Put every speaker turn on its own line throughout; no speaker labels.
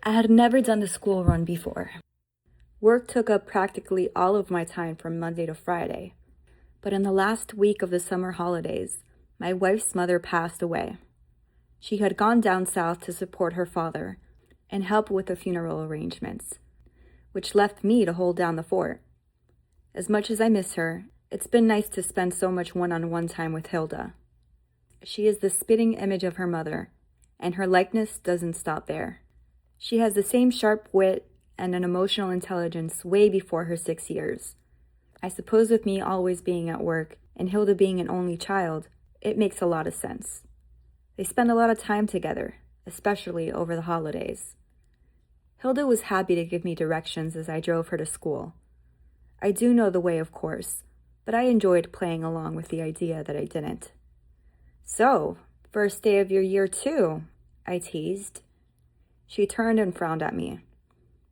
I had never done the school run before. Work took up practically all of my time from Monday to Friday. But in the last week of the summer holidays, my wife's mother passed away. She had gone down south to support her father and help with the funeral arrangements, which left me to hold down the fort. As much as I miss her, it's been nice to spend so much one-on-one time with Hilda. She is the spitting image of her mother, and her likeness doesn't stop there. She has the same sharp wit and an emotional intelligence way before her 6 years. I suppose with me always being at work and Hilda being an only child, it makes a lot of sense. They spend a lot of time together, especially over the holidays. Hilda was happy to give me directions as I drove her to school. I do know the way, of course, but I enjoyed playing along with the idea that I didn't. "So, first day of your year too," I teased. She turned and frowned at me.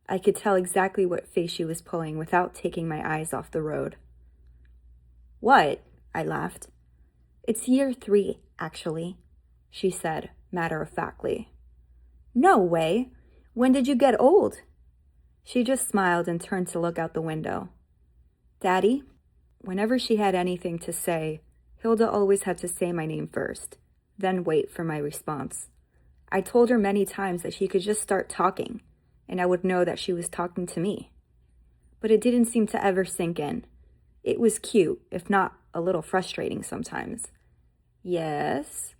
I could tell exactly what face she was pulling without taking my eyes off the road. "What?" I laughed. "It's year 3, actually," she said, matter-of-factly. "No way! When did you get old?" She just smiled and turned to look out the window. "Daddy?" Whenever she had anything to say, Hilda always had to say my name first, then wait for my response. I told her many times that she could just start talking, and I would know that she was talking to me. But it didn't seem to ever sink in. It was cute, if not a little frustrating sometimes. "Yes?"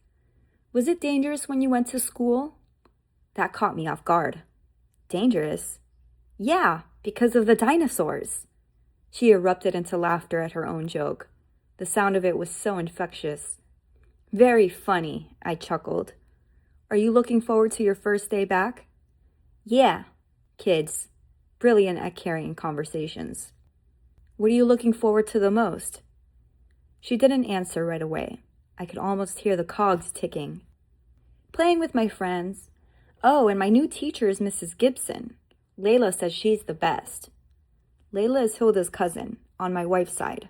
"Was it dangerous when you went to school?" That caught me off guard. "Dangerous?" "Yeah, because of the dinosaurs." She erupted into laughter at her own joke. The sound of it was so infectious. "Very funny," I chuckled. "Are you looking forward to your first day back?" "Yeah." Kids, brilliant at carrying conversations. "What are you looking forward to the most?" She didn't answer right away. I could almost hear the cogs ticking. "Playing with my friends. Oh, and my new teacher is Mrs. Gibson. Layla says she's the best." Layla is Hilda's cousin, on my wife's side.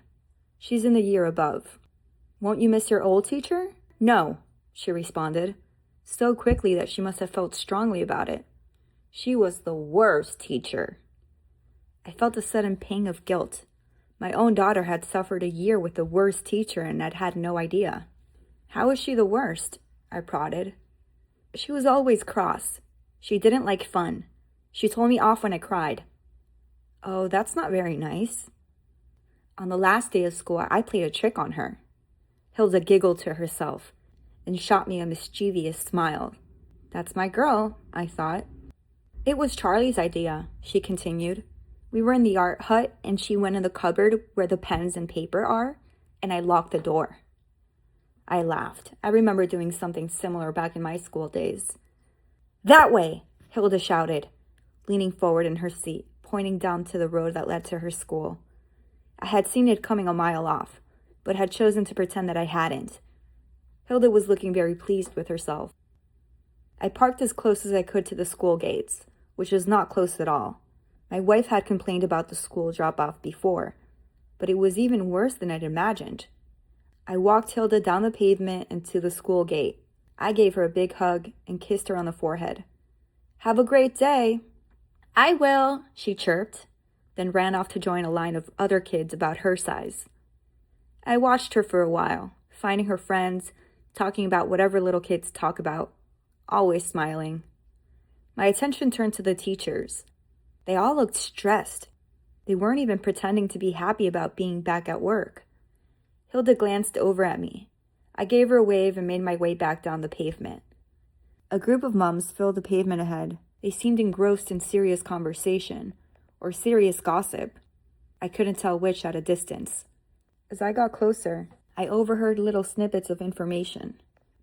She's in the year above. "Won't you miss your old teacher?" "No," she responded, so quickly that she must have felt strongly about it. "She was the worst teacher." I felt a sudden pang of guilt. My own daughter had suffered a year with the worst teacher and had had no idea. "How was she the worst?" I prodded. "She was always cross. She didn't like fun. She told me off when I cried." "Oh, that's not very nice." On the last day of school, I played a trick on her. Hilda giggled to herself and shot me a mischievous smile. "That's my girl," I thought. "It was Charlie's idea," she continued. "We were in the art hut and she went in the cupboard where the pens and paper are, and I locked the door." I laughed. I remember doing something similar back in my school days. "That way!" Hilda shouted, leaning forward in her seat, pointing down to the road that led to her school. I had seen it coming a mile off, but had chosen to pretend that I hadn't. Hilda was looking very pleased with herself. I parked as close as I could to the school gates, which was not close at all. My wife had complained about the school drop-off before, but it was even worse than I'd imagined. I walked Hilda down the pavement and to the school gate. I gave her a big hug and kissed her on the forehead. "Have a great day." "I will," she chirped, then ran off to join a line of other kids about her size. I watched her for a while, finding her friends, talking about whatever little kids talk about, always smiling. My attention turned to the teachers. They all looked stressed. They weren't even pretending to be happy about being back at work. Hilda glanced over at me. I gave her a wave and made my way back down the pavement. A group of moms filled the pavement ahead. They seemed engrossed in serious conversation, or serious gossip. I couldn't tell which at a distance. As I got closer, I overheard little snippets of information.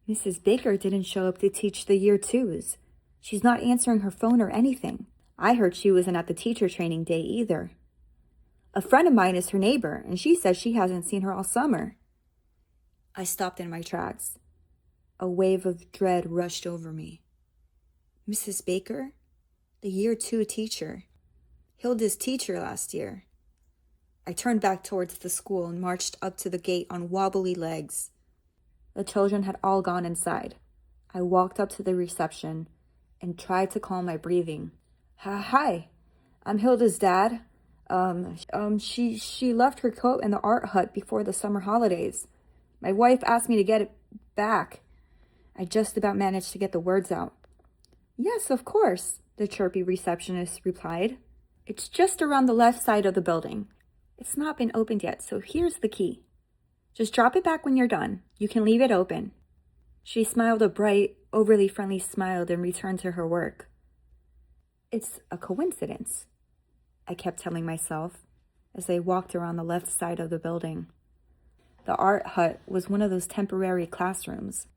"Mrs. Baker didn't show up to teach the year 2s. She's not answering her phone or anything. I heard she wasn't at the teacher training day either. A friend of mine is her neighbor, and she says she hasn't seen her all summer." I stopped in my tracks. A wave of dread rushed over me. Mrs. Baker? The year 2 teacher. Hilda's teacher last year. I turned back towards the school and marched up to the gate on wobbly legs. The children had all gone inside. I walked up to the reception and tried to calm my breathing. Hi, I'm Hilda's dad. She left her coat in the art hut before the summer holidays. My wife asked me to get it back. I just about managed to get the words out. Yes, of course, the chirpy receptionist replied. It's just around the left side of the building. It's not been opened yet, so here's the key. Just drop it back when you're done. You can leave it open. She smiled a bright, overly friendly smile and returned to her work. It's a coincidence, I kept telling myself as I walked around the left side of the building. The art hut was one of those temporary classrooms,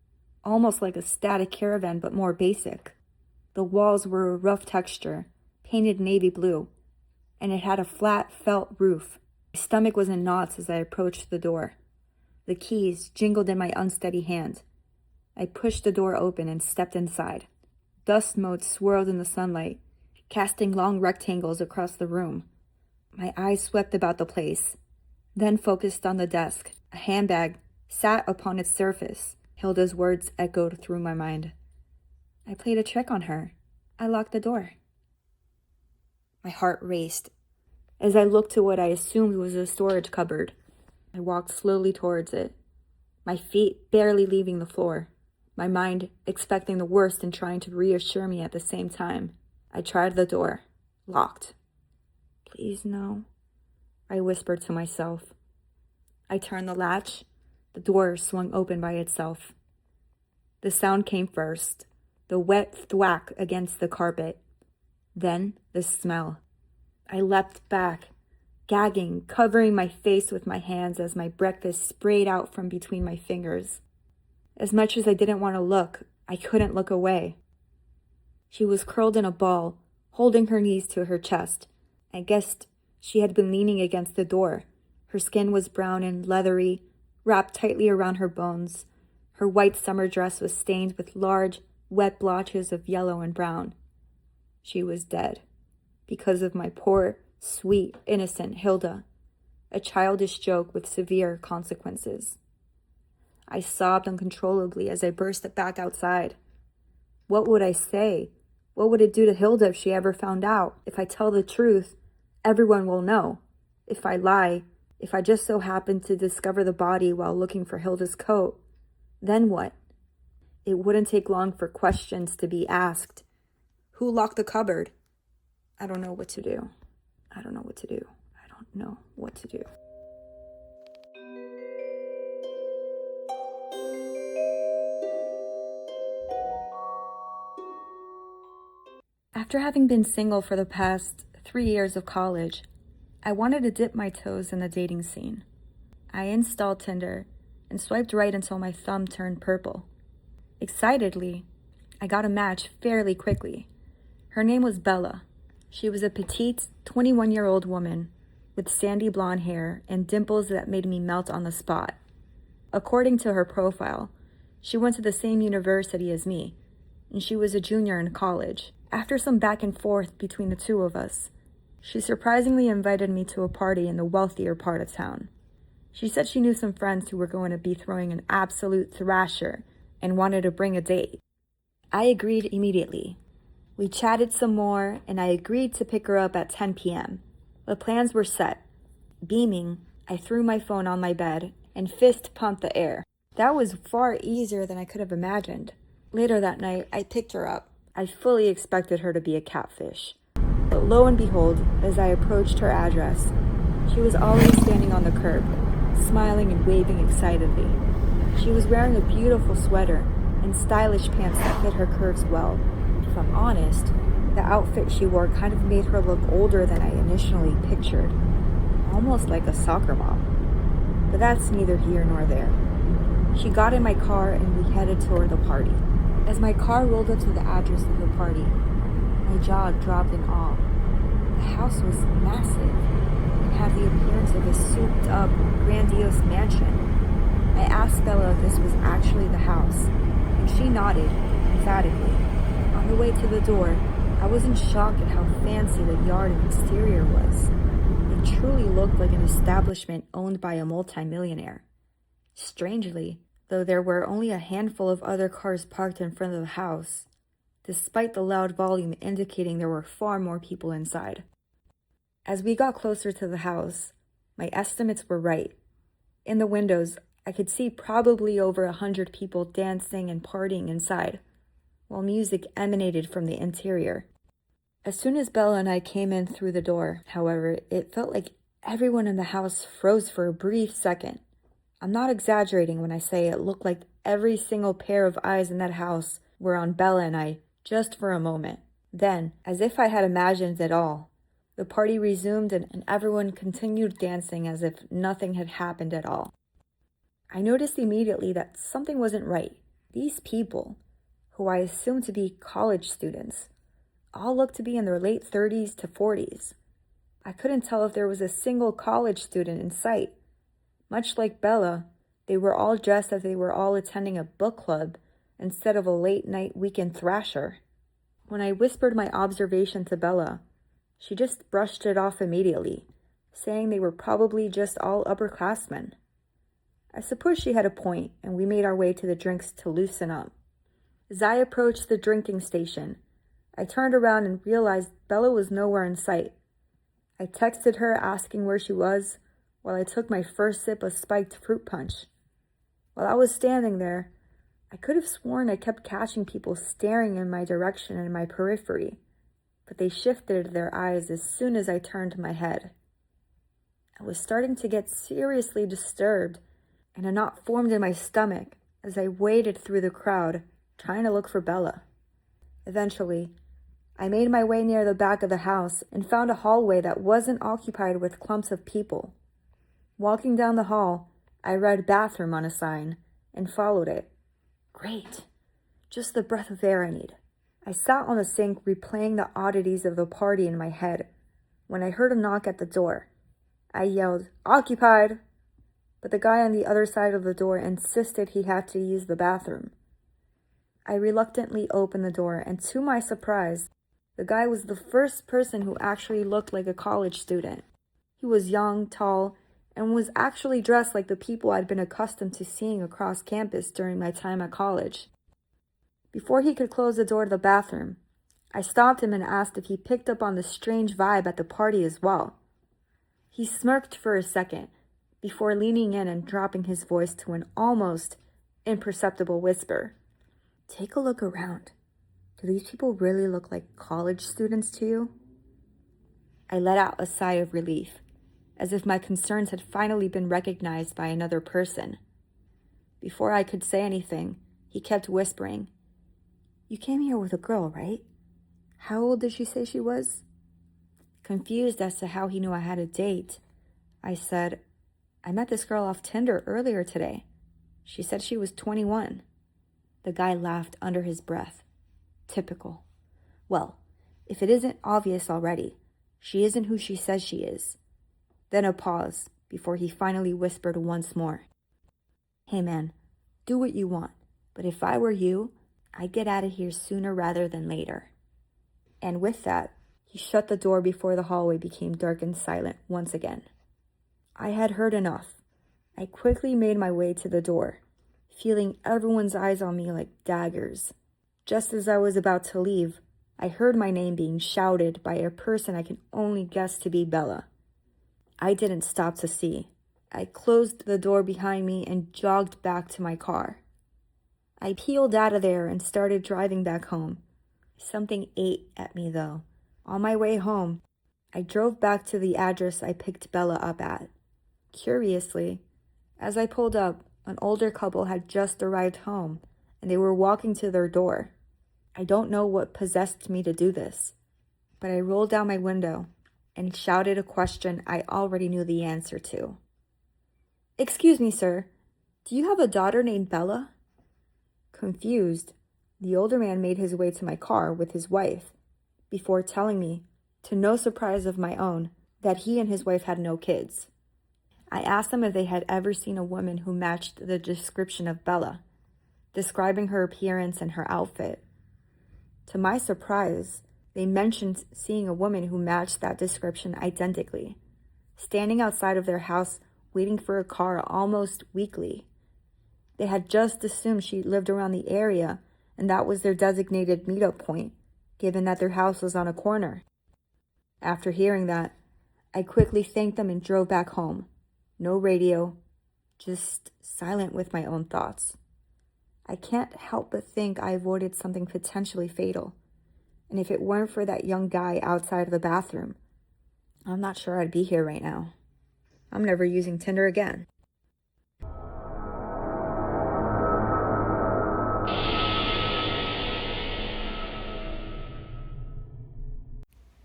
almost like a static caravan but more basic. The walls were a rough texture, painted navy blue, and it had a flat felt roof. My stomach was in knots as I approached the door. The keys jingled in my unsteady hand. I pushed the door open and stepped inside. Dust motes swirled in the sunlight, casting long rectangles across the room. My eyes swept about the place, then focused on the desk. A handbag sat upon its surface. Hilda's words echoed through my mind. I played a trick on her. I locked the door. My heart raced as I looked to what I assumed was a storage cupboard. I walked slowly towards it, my feet barely leaving the floor, my mind expecting the worst and trying to reassure me at the same time. I tried the door. Locked. Please no, I whispered to myself. I turned the latch. The door swung open by itself. The sound came first, the wet thwack against the carpet. Then the smell. I leapt back, gagging, covering my face with my hands as my breakfast sprayed out from between my fingers. As much as I didn't want to look, I couldn't look away. She was curled in a ball, holding her knees to her chest. I guessed she had been leaning against the door. Her skin was brown and leathery, wrapped tightly around her bones. Her white summer dress was stained with large, wet blotches of yellow and brown. She was dead, because of my poor, sweet, innocent Hilda, a childish joke with severe consequences. I sobbed uncontrollably as I burst back outside. What would I say? What would it do to Hilda if she ever found out? If I tell the truth, everyone will know. If I lie, if I just so happen to discover the body while looking for Hilda's coat, then what? It wouldn't take long for questions to be asked. Who locked the cupboard? I don't know what to do. I don't know what to do. I don't know what to do. After having been single for the past 3 years of college, I wanted to dip my toes in the dating scene. I installed Tinder and swiped right until my thumb turned purple. Excitedly, I got a match fairly quickly. Her name was Bella. She was a petite, 21-year-old woman with sandy blonde hair and dimples that made me melt on the spot. According to her profile, she went to the same university as me, and she was a junior in college. After some back and forth between the two of us, she surprisingly invited me to a party in the wealthier part of town. She said she knew some friends who were going to be throwing an absolute thrasher and wanted to bring a date. I agreed immediately. We chatted some more, and I agreed to pick her up at 10 p.m. The plans were set. Beaming, I threw my phone on my bed and fist pumped the air. That was far easier than I could have imagined. Later that night, I picked her up. I fully expected her to be a catfish. But lo and behold, as I approached her address, she was already standing on the curb, smiling and waving excitedly. She was wearing a beautiful sweater and stylish pants that fit her curves well. If I'm honest, the outfit she wore kind of made her look older than I initially pictured, almost like a soccer mom. But that's neither here nor there. She got in my car and we headed toward the party. As my car rolled up to the address of the party, my jaw dropped in awe. The house was massive and had the appearance of a souped-up, grandiose mansion. I asked Bella if this was actually the house, and she nodded emphatically. On the way to the door, I was in shock at how fancy the yard and exterior was. It truly looked like an establishment owned by a multimillionaire. Strangely, though there were only a handful of other cars parked in front of the house, despite the loud volume indicating there were far more people inside. As we got closer to the house, my estimates were right. In the windows, I could see probably over 100 people dancing and partying inside, while music emanated from the interior. As soon as Bella and I came in through the door, however, it felt like everyone in the house froze for a brief second. I'm not exaggerating when I say it looked like every single pair of eyes in that house were on Bella and I just for a moment. Then, as if I had imagined it all, the party resumed and everyone continued dancing as if nothing had happened at all. I noticed immediately that something wasn't right. These people, who I assumed to be college students, all looked to be in their late 30s to 40s. I couldn't tell if there was a single college student in sight. Much like Bella, they were all dressed as they were all attending a book club instead of a late-night weekend thrasher. When I whispered my observation to Bella, she just brushed it off immediately, saying they were probably just all upperclassmen. I suppose she had a point, and we made our way to the drinks to loosen up. As I approached the drinking station, I turned around and realized Bella was nowhere in sight. I texted her asking where she was while I took my first sip of spiked fruit punch. While I was standing there, I could have sworn I kept catching people staring in my direction in my periphery, but they shifted their eyes as soon as I turned my head. I was starting to get seriously disturbed, and a knot formed in my stomach as I waded through the crowd, trying to look for Bella. Eventually, I made my way near the back of the house and found a hallway that wasn't occupied with clumps of people. Walking down the hall, I read bathroom on a sign and followed it. Great. Just the breath of air I need. I sat on the sink replaying the oddities of the party in my head when I heard a knock at the door. I yelled, "Occupied!" But the guy on the other side of the door insisted he had to use the bathroom. I reluctantly opened the door, and to my surprise, the guy was the first person who actually looked like a college student. He was young, tall, and was actually dressed like the people I'd been accustomed to seeing across campus during my time at college. Before he could close the door to the bathroom, I stopped him and asked if he picked up on the strange vibe at the party as well. He smirked for a second before leaning in and dropping his voice to an almost imperceptible whisper. "Take a look around. Do these people really look like college students to you?" I let out a sigh of relief, as if my concerns had finally been recognized by another person. Before I could say anything, he kept whispering, "You came here with a girl, right? How old did she say she was?" Confused as to how he knew I had a date, I said, "I met this girl off Tinder earlier today. She said she was 21. The guy laughed under his breath. Typical. Well, if it isn't obvious already, she isn't who she says she is. Then a pause before he finally whispered once more. "Hey man, do what you want, but if I were you, I'd get out of here sooner rather than later." And with that, he shut the door before the hallway became dark and silent once again. I had heard enough. I quickly made my way to the door, feeling everyone's eyes on me like daggers. Just as I was about to leave, I heard my name being shouted by a person I can only guess to be Bella. I didn't stop to see. I closed the door behind me and jogged back to my car. I peeled out of there and started driving back home. Something ate at me though. On my way home, I drove back to the address I picked Bella up at. Curiously, as I pulled up, an older couple had just arrived home and they were walking to their door. I don't know what possessed me to do this, but I rolled down my window and shouted a question I already knew the answer to. "Excuse me, sir, do you have a daughter named Bella?" Confused, the older man made his way to my car with his wife before telling me, to no surprise of my own, that he and his wife had no kids. I asked them if they had ever seen a woman who matched the description of Bella, describing her appearance and her outfit. To my surprise, they mentioned seeing a woman who matched that description identically, standing outside of their house waiting for a car almost weekly. They had just assumed she lived around the area and that was their designated meetup point, given that their house was on a corner. After hearing that, I quickly thanked them and drove back home. No radio, just silent with my own thoughts. I can't help but think I avoided something potentially fatal. And if it weren't for that young guy outside of the bathroom, I'm not sure I'd be here right now. I'm never using Tinder again.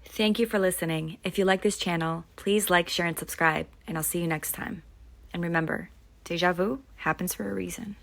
Thank you for listening. If you like this channel, please like, share, and subscribe, and I'll see you next time. And remember, déjà vu happens for a reason.